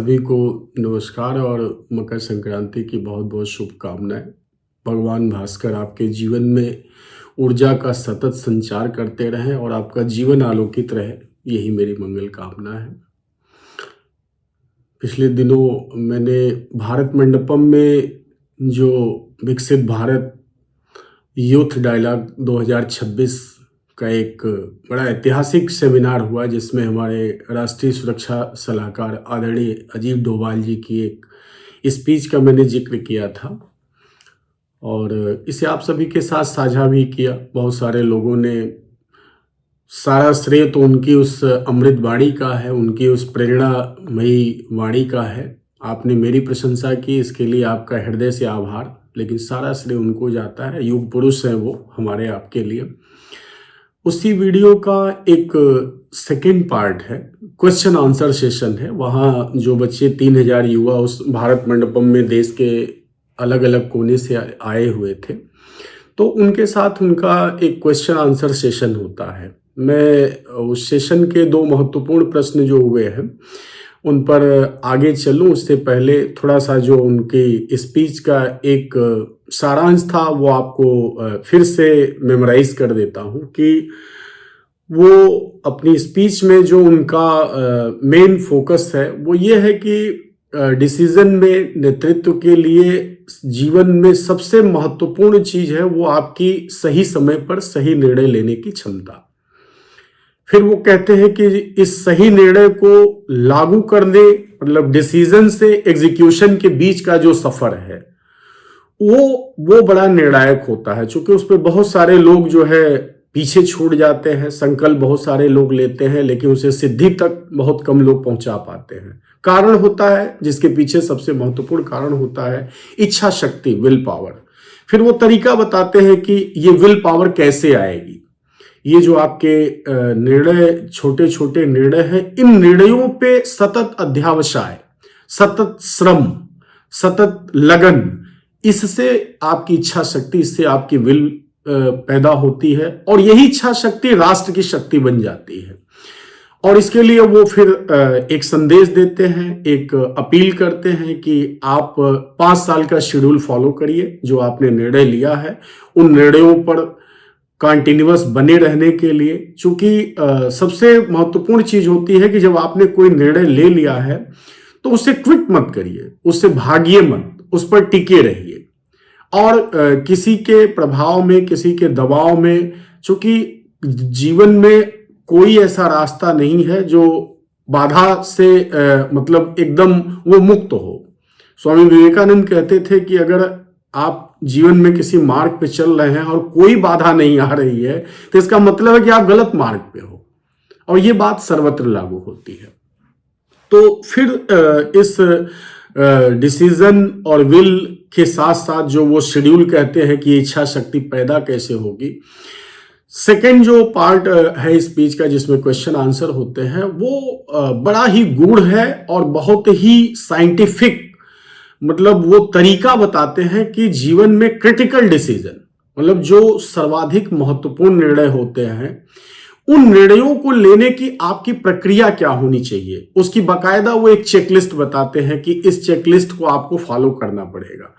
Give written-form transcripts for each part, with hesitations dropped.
सभी को नमस्कार और मकर संक्रांति की बहुत बहुत शुभकामनाएं। भगवान भास्कर आपके जीवन में ऊर्जा का सतत संचार करते रहें और आपका जीवन आलोकित रहे, यही मेरी मंगल कामना है। पिछले दिनों मैंने भारत मंडपम में जो विकसित भारत यूथ डायलॉग 2026 का एक बड़ा ऐतिहासिक सेमिनार हुआ, जिसमें हमारे राष्ट्रीय सुरक्षा सलाहकार आदरणीय अजीत डोभाल जी की एक स्पीच का मैंने जिक्र किया था और इसे आप सभी के साथ साझा भी किया। बहुत सारे लोगों ने, सारा श्रेय तो उनकी उस अमृत वाणी का है, उनकी उस प्रेरणामयी वाणी का है। आपने मेरी प्रशंसा की, इसके लिए आपका हृदय से आभार, लेकिन सारा श्रेय उनको जाता है। युग पुरुष हैं वो हमारे आपके लिए। उसी वीडियो का एक सेकेंड पार्ट है, क्वेश्चन आंसर सेशन है। वहाँ जो बच्चे 3000 युवा उस भारत मंडपम में देश के अलग अलग कोने से आए हुए थे, तो उनके साथ उनका एक क्वेश्चन आंसर सेशन होता है। मैं उस सेशन के 2 महत्वपूर्ण प्रश्न जो हुए हैं उन पर आगे चलूं, उससे पहले थोड़ा सा जो उनकी स्पीच का एक सारांश था वो आपको फिर से मेमोराइज कर देता हूं कि वो अपनी स्पीच में जो उनका मेन फोकस है वो ये है कि डिसीजन में, नेतृत्व के लिए जीवन में सबसे महत्वपूर्ण चीज है वो आपकी सही समय पर सही निर्णय लेने की क्षमता। फिर वो कहते हैं कि इस सही निर्णय को लागू करने, मतलब डिसीजन से एग्जीक्यूशन के बीच का जो सफर है वो बड़ा निर्णायक होता है, क्योंकि उस पर बहुत सारे लोग जो है पीछे छूट जाते हैं। संकल्प बहुत सारे लोग लेते हैं, लेकिन उसे सिद्धि तक बहुत कम लोग पहुंचा पाते हैं। कारण होता है, जिसके पीछे सबसे महत्वपूर्ण कारण होता है इच्छा शक्ति, विल पावर। फिर वो तरीका बताते हैं कि ये विल पावर कैसे आएगी। ये जो आपके निर्णय, छोटे छोटे निर्णय हैं, इन निर्णयों पे सतत अध्यावसाय, सतत श्रम, सतत लगन, इससे आपकी इच्छा शक्ति, इससे आपकी विल पैदा होती है और यही इच्छा शक्ति राष्ट्र की शक्ति बन जाती है। और इसके लिए वो फिर एक संदेश देते हैं, एक अपील करते हैं कि आप 5 साल का शेड्यूल फॉलो करिए। जो आपने निर्णय लिया है उन निर्णयों पर कंटिन्यूअस बने रहने के लिए, चूंकि सबसे महत्वपूर्ण चीज होती है कि जब आपने कोई निर्णय ले लिया है तो उससे क्विट मत करिए, उससे भागिए मत, उस पर टिके रहिए। और किसी के प्रभाव में, किसी के दबाव में, चूंकि जीवन में कोई ऐसा रास्ता नहीं है जो बाधा से मतलब एकदम वो मुक्त हो। स्वामी विवेकानंद कहते थे कि अगर आप जीवन में किसी मार्ग पे चल रहे हैं और कोई बाधा नहीं आ रही है तो इसका मतलब है कि आप गलत मार्ग पे हो, और ये बात सर्वत्र लागू होती है। तो फिर इस डिसीजन और विल के साथ साथ जो वो शेड्यूल कहते हैं कि इच्छा शक्ति पैदा कैसे होगी। सेकेंड जो पार्ट है स्पीच का, जिसमें क्वेश्चन आंसर होते हैं, वो बड़ा ही गूढ़ है और बहुत ही साइंटिफिक, मतलब वो तरीका बताते हैं कि जीवन में क्रिटिकल डिसीजन, मतलब जो सर्वाधिक महत्वपूर्ण निर्णय होते हैं, उन निर्णयों को लेने की आपकी प्रक्रिया क्या होनी चाहिए, उसकी बाकायदा वो एक चेकलिस्ट बताते हैं कि इस चेकलिस्ट को आपको फॉलो करना पड़ेगा।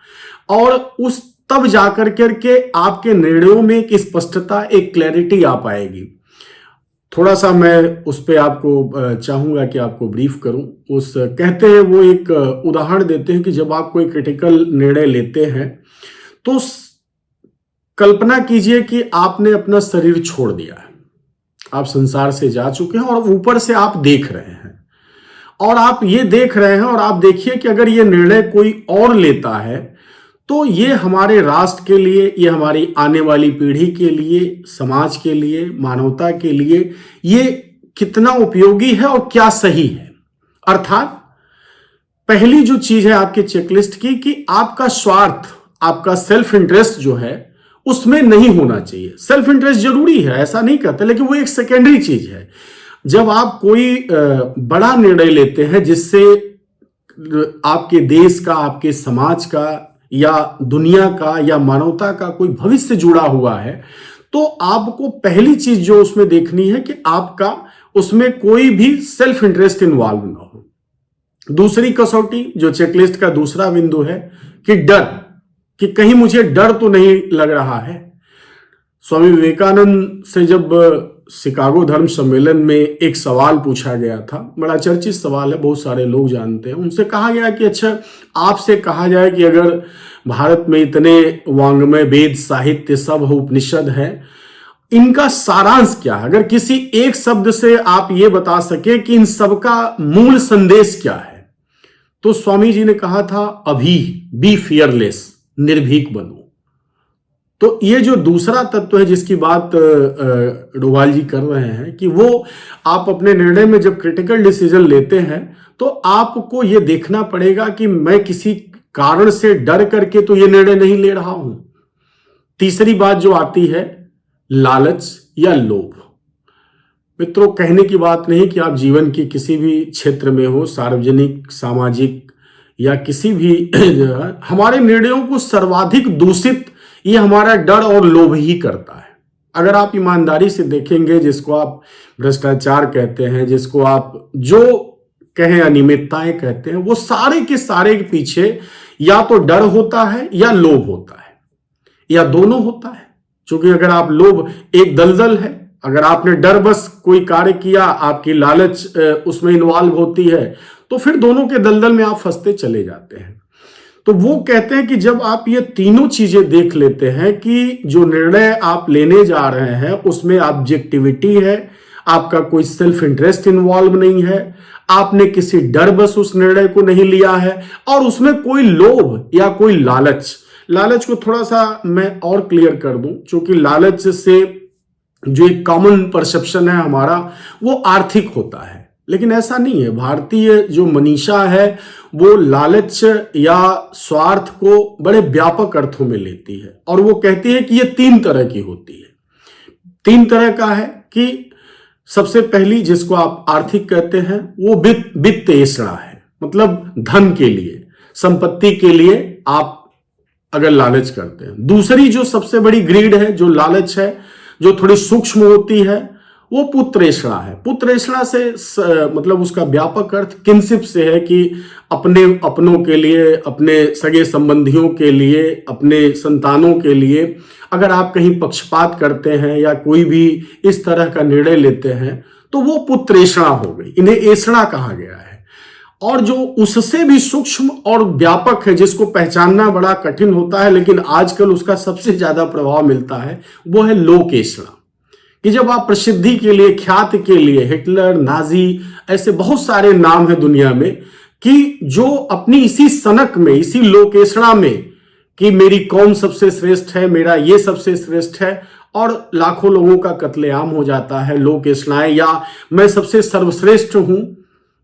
और उस तब जाकर करके आपके निर्णयों में एक स्पष्टता, एक क्लैरिटी आ पाएगी। थोड़ा सा मैं उस पर आपको चाहूंगा कि आपको ब्रीफ करूं। उस कहते हैं, वो एक उदाहरण देते हैं कि जब आप कोई क्रिटिकल निर्णय लेते हैं तो कल्पना कीजिए कि आपने अपना शरीर छोड़ दिया है, आप संसार से जा चुके हैं और ऊपर से आप देख रहे हैं, और आप ये देख रहे हैं और आप देखिए कि अगर ये निर्णय कोई और लेता है तो ये हमारे राष्ट्र के लिए, ये हमारी आने वाली पीढ़ी के लिए, समाज के लिए, मानवता के लिए ये कितना उपयोगी है और क्या सही है। अर्थात पहली जो चीज है आपके चेकलिस्ट की कि आपका स्वार्थ, आपका सेल्फ इंटरेस्ट जो है उसमें नहीं होना चाहिए। सेल्फ इंटरेस्ट जरूरी है, ऐसा नहीं कहते, लेकिन वो एक सेकेंडरी चीज है। जब आप कोई बड़ा निर्णय लेते हैं जिससे आपके देश का, आपके समाज का, या दुनिया का, या मानवता का कोई भविष्य जुड़ा हुआ है, तो आपको पहली चीज जो उसमें देखनी है कि आपका उसमें कोई भी सेल्फ इंटरेस्ट इन्वॉल्व ना हो। दूसरी कसौटी जो चेकलिस्ट का दूसरा बिंदु है कि डर, कि कहीं मुझे डर तो नहीं लग रहा है। स्वामी विवेकानंद से जब शिकागो धर्म सम्मेलन में एक सवाल पूछा गया था, बड़ा चर्चित सवाल है, बहुत सारे लोग जानते हैं, उनसे कहा गया कि अच्छा आपसे कहा जाए कि अगर भारत में इतने वांग्मय, वेद, साहित्य सब है, उपनिषद है, इनका सारांश क्या है? अगर किसी एक शब्द से आप ये बता सके कि इन सबका मूल संदेश क्या है, तो स्वामी जी ने कहा था अभी, बी फियरलेस, निर्भीक बनो। तो ये जो दूसरा तत्व है जिसकी बात डोभाल जी कर रहे हैं कि वो आप अपने निर्णय में जब क्रिटिकल डिसीजन लेते हैं तो आपको ये देखना पड़ेगा कि मैं किसी कारण से डर करके तो ये निर्णय नहीं ले रहा हूं। तीसरी बात जो आती है लालच या लोभ। मित्रों, कहने की बात नहीं कि आप जीवन के किसी भी क्षेत्र में हो, सार्वजनिक, सामाजिक या किसी भी हमारे निर्णयों को सर्वाधिक दूषित ये हमारा डर और लोभ ही करता है। अगर आप ईमानदारी से देखेंगे, जिसको आप भ्रष्टाचार कहते हैं, जिसको आप जो कहें अनियमितताएं कहते हैं, वो सारे के सारे के पीछे या तो डर होता है या लोभ होता है या दोनों होता है। क्योंकि अगर आप लोभ एक दलदल है, अगर आपने डर बस कोई कार्य किया, आपकी लालच उसमें इन्वॉल्व होती है, तो फिर दोनों के दलदल में आप फंसते चले जाते हैं। तो वो कहते हैं कि जब आप ये तीनों चीजें देख लेते हैं कि जो निर्णय आप लेने जा रहे हैं उसमें ऑब्जेक्टिविटी है, आपका कोई सेल्फ इंटरेस्ट इन्वॉल्व नहीं है, आपने किसी डर बस उस निर्णय को नहीं लिया है, और उसमें कोई लोभ या कोई लालच को थोड़ा सा मैं और क्लियर कर दूं, क्योंकि लालच से जो एक कॉमन परसेप्शन है हमारा वो आर्थिक होता है, लेकिन ऐसा नहीं है। भारतीय जो मनीषा है वो लालच या स्वार्थ को बड़े व्यापक अर्थों में लेती है, और वो कहती है कि ये तीन तरह की होती है। तीन तरह का है कि सबसे पहली, जिसको आप आर्थिक कहते हैं, वो वित्त ऐसा है, मतलब धन के लिए, संपत्ति के लिए आप अगर लालच करते हैं। दूसरी जो सबसे बड़ी ग्रीड है, जो लालच है, जो थोड़ी सूक्ष्म होती है, वो पुत्रेषणा है। पुत्रेषणा से मतलब उसका व्यापक अर्थ किनशिप से है कि अपनों के लिए, अपने सगे संबंधियों के लिए, अपने संतानों के लिए अगर आप कहीं पक्षपात करते हैं या कोई भी इस तरह का निर्णय लेते हैं तो वो पुत्रेषणा हो गई, इन्हें ऐषणा कहा गया है। और जो उससे भी सूक्ष्म और व्यापक है, जिसको पहचानना बड़ा कठिन होता है लेकिन आजकल उसका सबसे ज्यादा प्रभाव मिलता है, वो है लोकेषणा। कि जब आप प्रसिद्धि के लिए, ख्याति के लिए, हिटलर, नाजी, ऐसे बहुत सारे नाम हैं दुनिया में, कि जो अपनी इसी सनक में, इसी लोकेषणा में कि मेरी कौम सबसे श्रेष्ठ है, मेरा ये सबसे श्रेष्ठ है, और लाखों लोगों का कत्लेआम हो जाता है लोकेषणाएं, या मैं सबसे सर्वश्रेष्ठ हूं।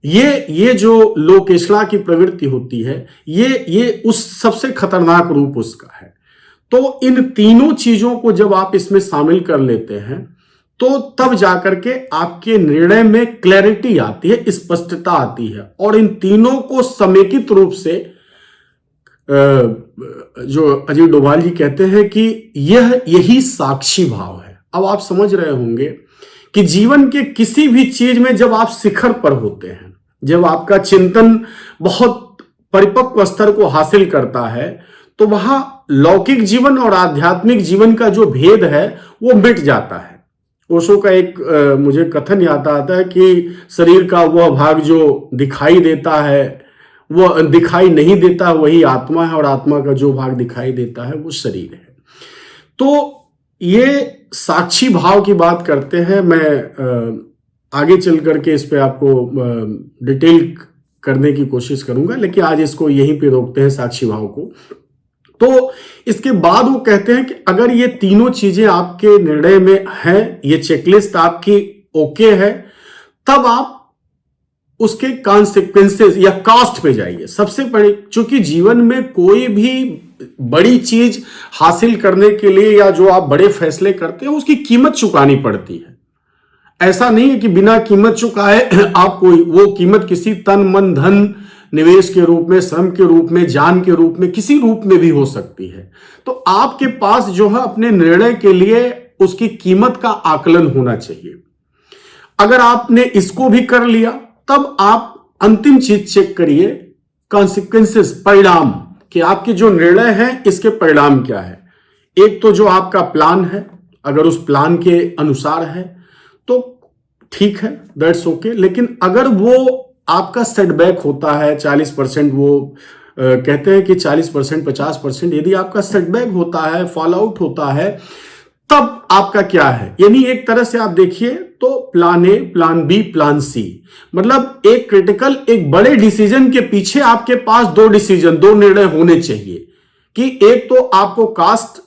ये जो लोकेषणा की प्रवृत्ति होती है, ये उस सबसे खतरनाक रूप उसका है। तो इन तीनों चीजों को जब आप इसमें शामिल कर लेते हैं तो तब जाकर के आपके निर्णय में क्लैरिटी आती है, स्पष्टता आती है। और इन तीनों को समेकित रूप से जो अजीत डोभाल जी कहते हैं कि यही साक्षी भाव है। अब आप समझ रहे होंगे कि जीवन के किसी भी चीज में जब आप शिखर पर होते हैं, जब आपका चिंतन बहुत परिपक्व स्तर को हासिल करता है, तो वहां लौकिक जीवन और आध्यात्मिक जीवन का जो भेद है वो मिट जाता है। ओशो का एक मुझे कथन याद आता है कि शरीर का वह भाग जो दिखाई देता है, वह दिखाई नहीं देता, वही आत्मा है, और आत्मा का जो भाग दिखाई देता है वो शरीर है। तो ये साक्षी भाव की बात करते हैं। मैं आगे चल करके इस पे आपको डिटेल करने की कोशिश करूंगा, लेकिन आज इसको यहीं पे रोकते हैं, साक्षी भाव को। तो इसके बाद वो कहते हैं कि अगर ये तीनों चीजें आपके निर्णय में हैं, ये चेकलिस्ट आपकी ओके है, तब आप उसके कॉन्सिक्वेंसेस या कॉस्ट पे जाइए। सबसे बड़ी, चूंकि जीवन में कोई भी बड़ी चीज हासिल करने के लिए या जो आप बड़े फैसले करते हैं उसकी कीमत चुकानी पड़ती है। ऐसा नहीं है कि बिना कीमत चुकाए आप कोई, वो कीमत किसी तन मन धन निवेश के रूप में, श्रम के रूप में, जान के रूप में, किसी रूप में भी हो सकती है। तो आपके पास जो है अपने निर्णय के लिए उसकी कीमत का आकलन होना चाहिए। अगर आपने इसको भी कर लिया तब आप अंतिम चीज चेक करिए, कॉन्सिक्वेंसेस, परिणाम, कि आपके जो निर्णय हैं इसके परिणाम क्या है। एक तो जो आपका प्लान है, अगर उस प्लान के अनुसार है तो ठीक है, दैट्स ओके। लेकिन अगर वो आपका सेटबैक होता है 40%, वो कहते हैं कि 40%, 50%, यदि आपका सेटबैक होता है, फॉल आउट होता है, तब आपका क्या है। यानी एक तरह से आप देखिए तो plan A, plan B, plan C, मतलब एक क्रिटिकल, एक बड़े डिसीजन के पीछे आपके पास दो डिसीजन, दो निर्णय होने चाहिए। कि एक तो आपको कास्ट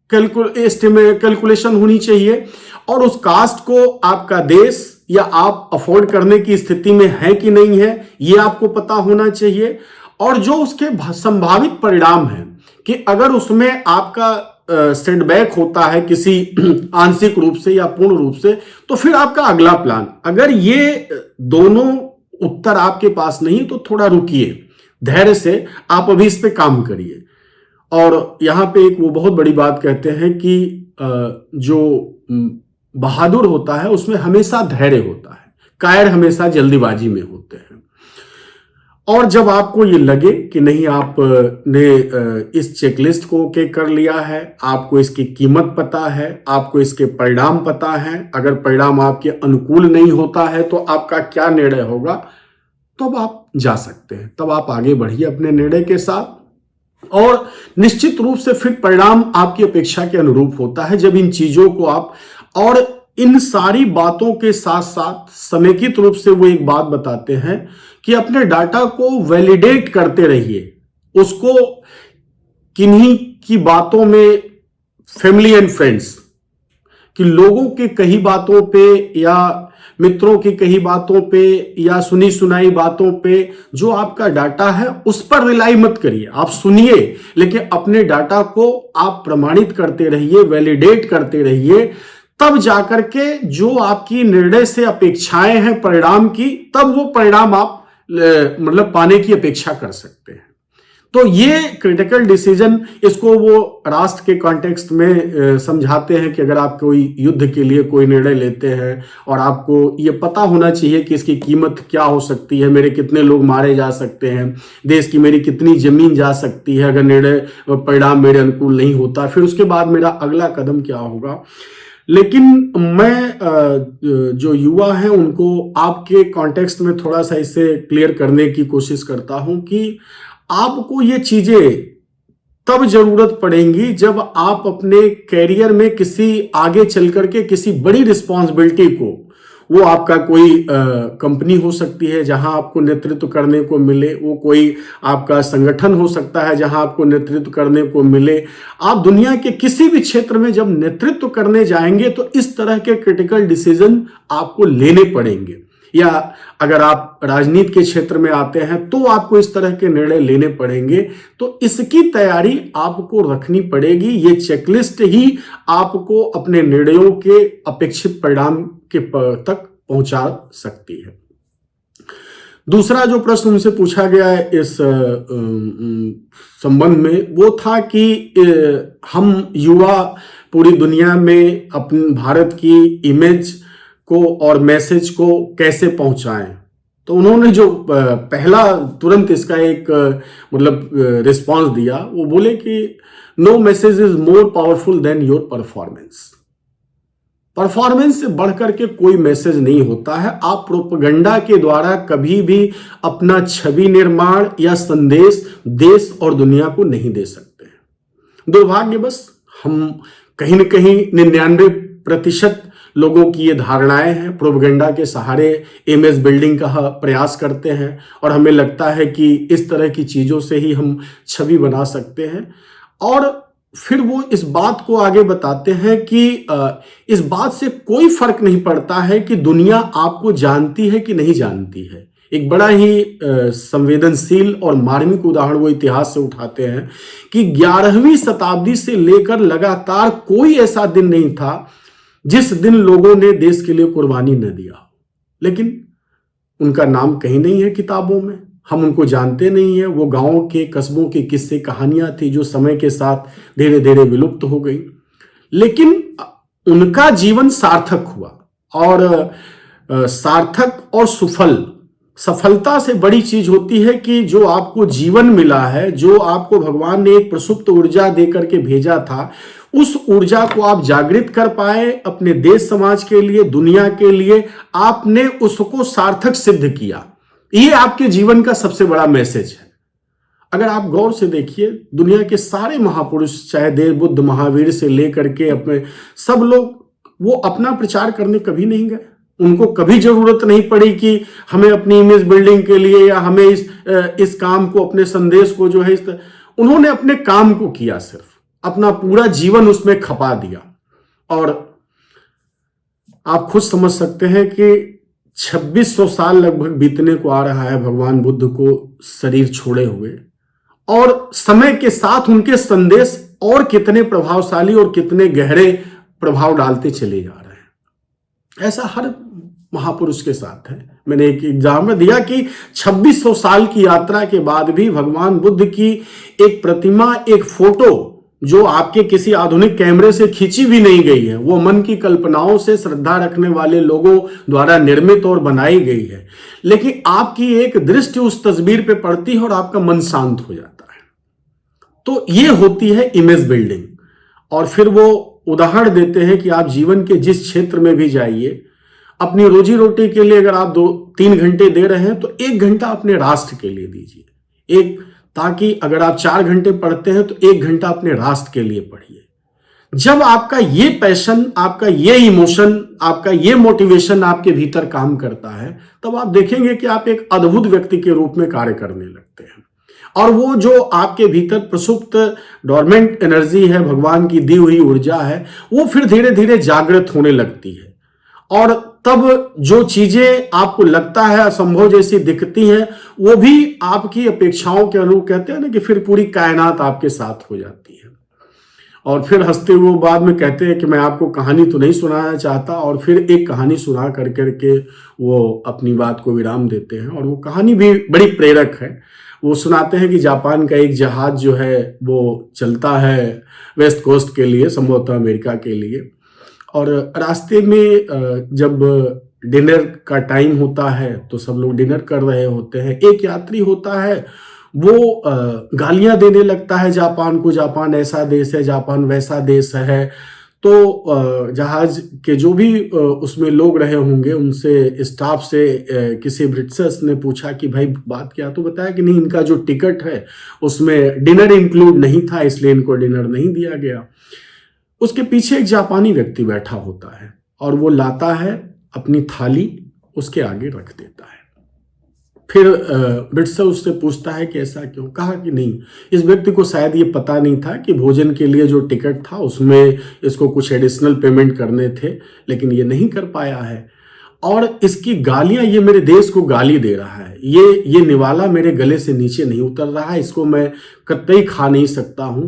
कैलकुलेशन होनी चाहिए, और उस कास्ट को आपका देश या आप अफोर्ड करने की स्थिति में है कि नहीं है, यह आपको पता होना चाहिए। और जो उसके संभावित परिणाम हैं, कि अगर उसमें आपका सेटबैक होता है किसी आंशिक रूप से या पूर्ण रूप से, तो फिर आपका अगला प्लान। अगर ये दोनों उत्तर आपके पास नहीं तो थोड़ा रुकिए, धैर्य से आप अभी इस पे काम करिए। और यहां पे एक वो बहुत बड़ी बात कहते हैं कि जो बहादुर होता है उसमें हमेशा धैर्य होता है, कायर हमेशा जल्दीबाजी में होते हैं। और जब आपको ये लगे कि नहीं, आपने इस चेकलिस्ट को ओके कर लिया है, आपको इसकी कीमत पता है, आपको इसके परिणाम पता है, अगर परिणाम आपके अनुकूल नहीं होता है तो आपका क्या निर्णय होगा, तब आप जा सकते हैं, तब आप आगे बढ़िए अपने निर्णय के साथ। और निश्चित रूप से फिर परिणाम आपकी अपेक्षा के अनुरूप होता है जब इन चीजों को आप, और इन सारी बातों के साथ साथ समेकित रूप से वो एक बात बताते हैं कि अपने डाटा को वैलिडेट करते रहिए, उसको किन्हीं की बातों में, फैमिली एंड फ्रेंड्स, कि लोगों की कही बातों पे या मित्रों की कही बातों पे या सुनी सुनाई बातों पे जो आपका डाटा है उस पर रिलाई मत करिए। आप सुनिए, लेकिन अपने डाटा को आप प्रमाणित करते रहिए, वैलिडेट करते रहिए, तब जाकर के जो आपकी निर्णय से अपेक्षाएं हैं परिणाम की, तब वो परिणाम आप मतलब पाने की अपेक्षा कर सकते हैं। तो ये क्रिटिकल डिसीजन, इसको वो राष्ट्र के कॉन्टेक्स्ट में समझाते हैं कि अगर आप कोई युद्ध के लिए कोई निर्णय लेते हैं और आपको ये पता होना चाहिए कि इसकी कीमत क्या हो सकती है, मेरे कितने लोग मारे जा सकते हैं, देश की मेरी कितनी जमीन जा सकती है अगर निर्णय परिणाम मेरे अनुकूल नहीं होता, फिर उसके बाद मेरा अगला कदम क्या होगा। लेकिन मैं जो युवा हैं उनको आपके कॉन्टेक्स्ट में थोड़ा सा इसे क्लियर करने की कोशिश करता हूं कि आपको ये चीजें तब जरूरत पड़ेंगी जब आप अपने कैरियर में किसी आगे चल करके किसी बड़ी रिस्पॉन्सिबिलिटी को, वो आपका कोई कंपनी हो सकती है जहां आपको नेतृत्व करने को मिले, वो कोई आपका संगठन हो सकता है जहां आपको नेतृत्व करने को मिले। आप दुनिया के किसी भी क्षेत्र में जब नेतृत्व करने जाएंगे तो इस तरह के क्रिटिकल डिसीजन आपको लेने पड़ेंगे, या अगर आप राजनीति के क्षेत्र में आते हैं तो आपको इस तरह के निर्णय लेने पड़ेंगे। तो इसकी तैयारी आपको रखनी पड़ेगी। ये चेकलिस्ट ही आपको अपने निर्णयों के अपेक्षित परिणाम के तक पहुंचा सकती है। दूसरा जो प्रश्न उनसे पूछा गया है इस संबंध में, वो था कि हम युवा पूरी दुनिया में अपने भारत की इमेज को और मैसेज को कैसे पहुंचाएं। तो उन्होंने जो पहला तुरंत इसका एक मतलब रिस्पांस दिया, वो बोले कि no message is more powerful than your performance. Performance से बढ़कर के कोई मैसेज नहीं होता है। आप प्रोपेगेंडा के द्वारा कभी भी अपना छवि निर्माण या संदेश देश और दुनिया को नहीं दे सकते हैं। दुर्भाग्यवश हम कहीं न कहीं 99% लोगों की ये धारणाएं हैं, प्रोपेगेंडा के सहारे इमेज बिल्डिंग का प्रयास करते हैं और हमें लगता है कि इस तरह की चीजों से ही हम छवि बना सकते हैं। और फिर वो इस बात को आगे बताते हैं कि इस बात से कोई फर्क नहीं पड़ता है कि दुनिया आपको जानती है कि नहीं जानती है। एक बड़ा ही संवेदनशील और मार्मिक उदाहरण वो इतिहास से उठाते हैं कि 11वीं शताब्दी से लेकर लगातार कोई ऐसा दिन नहीं था जिस दिन लोगों ने देश के लिए कुर्बानी न दिया, लेकिन उनका नाम कहीं नहीं है किताबों में, हम उनको जानते नहीं है। वो गांवों के कस्बों के किस्से कहानियां थी जो समय के साथ धीरे धीरे विलुप्त हो गई, लेकिन उनका जीवन सार्थक हुआ और सार्थक और सुफल सफलता से बड़ी चीज होती है कि जो आपको जीवन मिला है, जो आपको भगवान ने एक प्रसुप्त ऊर्जा दे करके भेजा था, उस ऊर्जा को आप जागृत कर पाए अपने देश समाज के लिए, दुनिया के लिए, आपने उसको सार्थक सिद्ध किया। ये आपके जीवन का सबसे बड़ा मैसेज है। अगर आप गौर से देखिए, दुनिया के सारे महापुरुष, चाहे देव, बुद्ध, महावीर से लेकर के अपने सब लोग, वो अपना प्रचार करने कभी नहीं गए। उनको कभी जरूरत नहीं पड़ी कि हमें अपनी इमेज बिल्डिंग के लिए या हमें इस काम को, अपने संदेश को जो है उन्होंने अपने काम को किया, सिर्फ अपना पूरा जीवन उसमें खपा दिया। और आप खुद समझ सकते हैं कि 2600 साल लगभग बीतने को आ रहा है भगवान बुद्ध को शरीर छोड़े हुए, और समय के साथ उनके संदेश और कितने प्रभावशाली और कितने गहरे प्रभाव डालते चले जा रहे हैं। ऐसा हर महापुरुष के साथ है। मैंने एक एग्जाम्पल दिया कि 2600 साल की यात्रा के बाद भी भगवान बुद्ध की एक प्रतिमा, एक फोटो जो आपके किसी आधुनिक कैमरे से खींची भी नहीं गई है, वो मन की कल्पनाओं से श्रद्धा रखने वाले लोगों द्वारा निर्मित और बनाई गई है, लेकिन आपकी एक दृष्टि उस तस्वीर पे पड़ती है और आपका मन शांत हो जाता है। तो ये होती है इमेज बिल्डिंग। और फिर वो उदाहरण देते हैं कि आप जीवन के जिस क्षेत्र में भी जाइए, अपनी रोजी रोटी के लिए अगर आप 2-3 घंटे दे रहे हैं तो 1 घंटा अपने राष्ट्र के लिए दीजिए। ताकि अगर आप 4 घंटे पढ़ते हैं तो 1 घंटा अपने राष्ट्र के लिए पढ़िए। जब आपका ये पैशन, आपका ये इमोशन, आपका ये मोटिवेशन आपके भीतर काम करता है, तब आप देखेंगे कि आप एक अद्भुत व्यक्ति के रूप में कार्य करने लगते हैं। और वो जो आपके भीतर प्रसुप्त डोरमेंट एनर्जी है, भगवान की दी हुई ऊर्जा है, वो फिर धीरे धीरे जागृत होने लगती है। और तब जो चीजें आपको लगता है असंभव जैसी दिखती हैं, वो भी आपकी अपेक्षाओं के अनुरूप, कहते हैं ना कि फिर पूरी कायनात आपके साथ हो जाती है। और फिर हंसते हुए बाद में कहते हैं कि मैं आपको कहानी तो नहीं सुनाना चाहता, और फिर एक कहानी सुना करके वो अपनी बात को विराम देते हैं। और वो कहानी भी बड़ी प्रेरक है। वो सुनाते हैं कि जापान का एक जहाज जो है वो चलता है वेस्ट कोस्ट के लिए, संभवतः अमेरिका के लिए, और रास्ते में जब डिनर का टाइम होता है तो सब लोग डिनर कर रहे होते हैं। एक यात्री होता है, वो गालियां देने लगता है जापान को, जापान ऐसा देश है, जापान वैसा देश है। तो जहाज के जो भी उसमें लोग रहे होंगे, उनसे, स्टाफ से किसी ब्रिटिशर्स ने पूछा कि भाई बात क्या, तो बताया कि नहीं, इनका जो टिकट है उसमें डिनर इंक्लूड नहीं था, इसलिए इनको डिनर नहीं दिया गया। उसके पीछे एक जापानी व्यक्ति बैठा होता है और वो लाता है अपनी थाली, उसके आगे रख देता है। फिर ब्रिटिशर उससे पूछता है कि ऐसा क्यों? कहा कि नहीं, इस व्यक्ति को शायद ये पता नहीं था कि भोजन के लिए जो टिकट था उसमें इसको कुछ एडिशनल पेमेंट करने थे, लेकिन ये नहीं कर पाया है। और इसकी गालियां, ये मेरे देश को गाली दे रहा है, ये निवाला मेरे गले से नीचे नहीं उतर रहा है, इसको मैं कतई खा नहीं सकता हूं।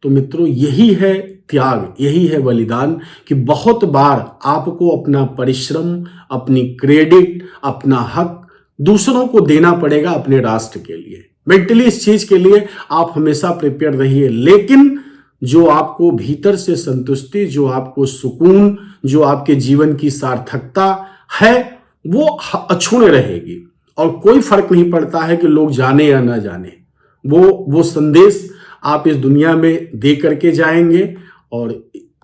तो मित्रों, यही है त्याग, यही है बलिदान, कि बहुत बार आपको अपना परिश्रम, अपनी क्रेडिट, अपना हक दूसरों को देना पड़ेगा अपने राष्ट्र के लिए। मेंटली इस चीज के लिए आप हमेशा प्रिपेयर रहिए, लेकिन जो आपको भीतर से संतुष्टि, जो आपको सुकून, जो आपके जीवन की सार्थकता है, वो अछूते रहेगी। और कोई फर्क नहीं पड़ता है कि लोग जाने या ना जाने, वो संदेश आप इस दुनिया में दे करके जाएंगे। और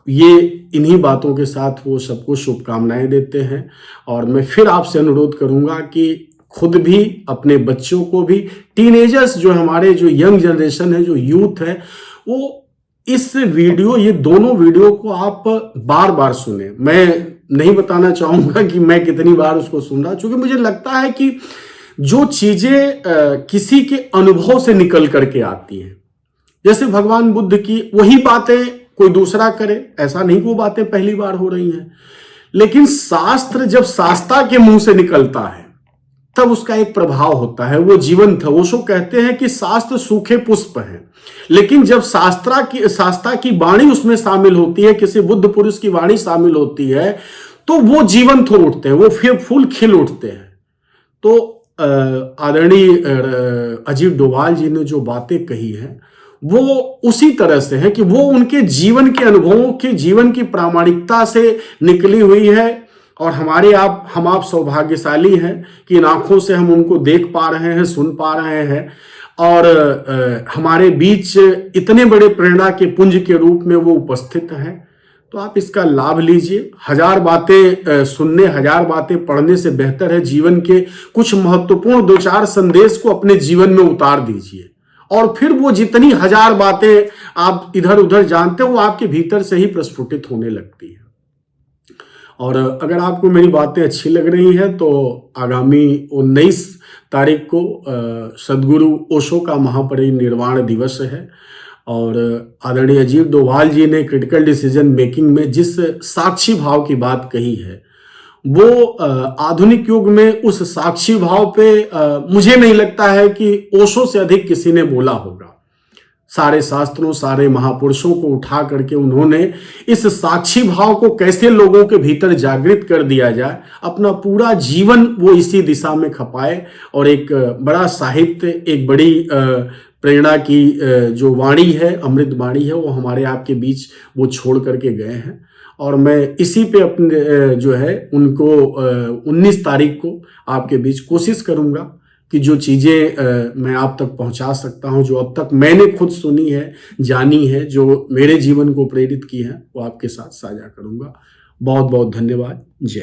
ये इन्हीं बातों के साथ वो सबको शुभकामनाएं देते हैं। और मैं फिर आपसे अनुरोध करूंगा कि खुद भी, अपने बच्चों को भी, टीनेजर्स जो हमारे, जो यंग जनरेशन है, जो यूथ है, वो इस वीडियो, ये दोनों वीडियो को आप बार बार सुने। मैं नहीं बताना चाहूंगा कि मैं कितनी बार उसको सुन रहा, क्योंकि मुझे लगता है कि जो चीजें किसी के अनुभव से निकल करके आती हैं, जैसे भगवान बुद्ध की वही बातें कोई दूसरा करे, ऐसा नहीं कि वो बातें पहली बार हो रही हैं, लेकिन शास्त्र जब शास्त्रा के मुंह से निकलता है तब उसका एक प्रभाव होता है, वो जीवंत है। ओशो कहते हैं कि शास्त्र सूखे पुष्प हैं, लेकिन जब शास्त्रा की वाणी उसमें शामिल होती है, किसी बुद्ध पुरुष की वाणी शामिल होती है, तो वो जीवंत हो उठते हैं, वो फिर फूल खिल उठते हैं। तो आदरणीय अजीत डोभाल जी ने जो बातें कही हैं, वो उसी तरह से है कि वो उनके जीवन के अनुभवों की, जीवन की प्रामाणिकता से निकली हुई है। और हम आप सौभाग्यशाली हैं कि इन आँखों से हम उनको देख पा रहे हैं, सुन पा रहे हैं और हमारे बीच इतने बड़े प्रेरणा के पुंज के रूप में वो उपस्थित हैं। तो आप इसका लाभ लीजिए। 1000 बातें सुनने, 1000 बातें पढ़ने से बेहतर है जीवन के कुछ महत्वपूर्ण 2-4 संदेश को अपने जीवन में उतार दीजिए और फिर वो जितनी 1000 बातें आप इधर उधर जानते हो वो आपके भीतर से ही प्रस्फुटित होने लगती है। और अगर आपको मेरी बातें अच्छी लग रही हैं तो आगामी 19 तारीख को सदगुरु ओशो का महापरिनिर्वाण दिवस है और आदरणीय अजीत डोभाल जी ने क्रिटिकल डिसीजन मेकिंग में जिस साक्षी भाव की बात कही है वो आधुनिक युग में उस साक्षी भाव पे मुझे नहीं लगता है कि ओशो से अधिक किसी ने बोला होगा। सारे शास्त्रों, सारे महापुरुषों को उठा करके उन्होंने इस साक्षी भाव को कैसे लोगों के भीतर जागृत कर दिया जाए, अपना पूरा जीवन वो इसी दिशा में खपाए और एक बड़ा साहित्य, एक बड़ी प्रेरणा की जो वाणी है, अमृत वाणी है, वो हमारे आपके बीच वो छोड़ करके गए हैं। और मैं इसी पे अपने जो है उनको 19 तारीख को आपके बीच कोशिश करूंगा कि जो चीज़ें मैं आप तक पहुंचा सकता हूं, जो अब तक मैंने खुद सुनी है, जानी है, जो मेरे जीवन को प्रेरित की है, वो आपके साथ साझा करूंगा। बहुत बहुत धन्यवाद। जय